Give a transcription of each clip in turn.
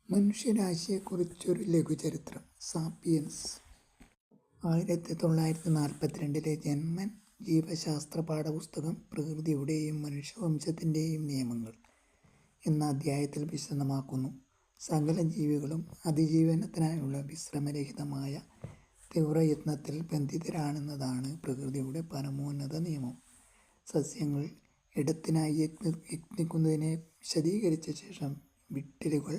മനുഷ്യരാശിയെക്കുറിച്ചൊരു ലഘുചരിത്രം. Sapiens. 1942 German ജീവശാസ്ത്ര പാഠപുസ്തകം പ്രകൃതിയുടെയും മനുഷ്യവംശത്തിൻ്റെയും നിയമങ്ങൾ എന്ന അധ്യായത്തിൽ വിശദമാക്കുന്നു. സകല ജീവികളും അതിജീവനത്തിനായുള്ള വിശ്രമരഹിതമായ തീവ്രയത്നത്തിൽ ബന്ധിതരാണെന്നതാണ് പ്രകൃതിയുടെ പരമോന്നത നിയമം. സസ്യങ്ങൾ ഇടത്തിനായി യത്നിക്കുന്നതിനെ വിശദീകരിച്ച ശേഷം വിട്ടിലുകൾ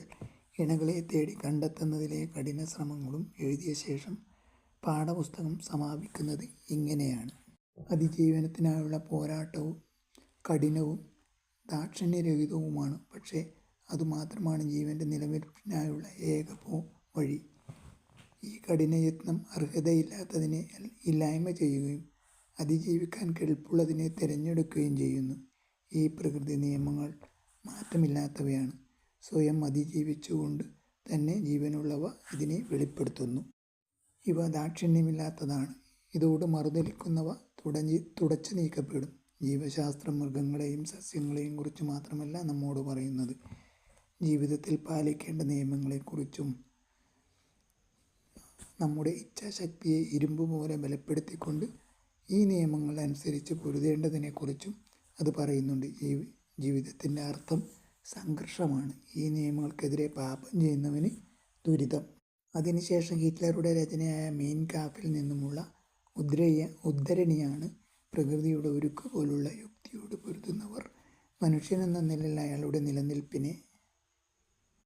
ഇണകളെ തേടി കണ്ടെത്തുന്നതിലെ കഠിനശ്രമങ്ങളും എഴുതിയ ശേഷം പാഠപുസ്തകം സമാപിക്കുന്നത് ഇങ്ങനെയാണ്: അതിജീവനത്തിനായുള്ള പോരാട്ടവും കഠിനവും ദാക്ഷിണ്യരഹിതവുമാണ്. പക്ഷേ അതുമാത്രമാണ് ജീവൻ്റെ നിലനിൽപ്പിനായുള്ള ഏക വഴി. ഈ കഠിനയത്നം അർഹതയില്ലാത്തതിനെ ഇല്ലായ്മ ചെയ്യുകയും അതിജീവിക്കാൻ കെൽപ്പുള്ളതിനെ തിരഞ്ഞെടുക്കുകയും ചെയ്യുന്നു. ഈ പ്രകൃതി നിയമങ്ങൾ മാറ്റമില്ലാത്തവയാണ്. സ്വയം അതിജീവിച്ചുകൊണ്ട് തന്നെ ജീവനുള്ളവ ഇതിനെ വെളിപ്പെടുത്തുന്നു. ഇവ ദാക്ഷിണ്യമില്ലാത്തതാണ്. ഇതോട് മറുതലിക്കുന്നവ തുടച്ചു നീക്കപ്പെടും. ജീവശാസ്ത്രം മൃഗങ്ങളെയും സസ്യങ്ങളെയും കുറിച്ച് മാത്രമല്ല നമ്മോട് പറയുന്നത്, ജീവിതത്തിൽ പാലിക്കേണ്ട നിയമങ്ങളെക്കുറിച്ചും നമ്മുടെ ഇച്ഛാശക്തിയെ ഇരുമ്പ് പോലെ ബലപ്പെടുത്തിക്കൊണ്ട് ഈ നിയമങ്ങൾ അനുസരിച്ച് പൊരുതേണ്ടതിനെക്കുറിച്ചും അത് പറയുന്നുണ്ട്. ജീവിതത്തിൻ്റെ അർത്ഥം സംഘർഷമാണ്. ഈ നിയമങ്ങൾക്കെതിരെ പാപം ചെയ്യുന്നവന് ദുരിതം. അതിനുശേഷം ഹിറ്റ്ലറുടെ രചനയായ മെയിൻ കാമ്പിൽ നിന്നുമുള്ള ഉദ്ധരണിയാണ്: പ്രകൃതിയുടെ ഒരുക്ക് പോലുള്ള യുക്തിയോട് പൊരുതുന്നവർ മനുഷ്യനെന്ന നിലയിൽ അയാളുടെ നിലനിൽപ്പിനെ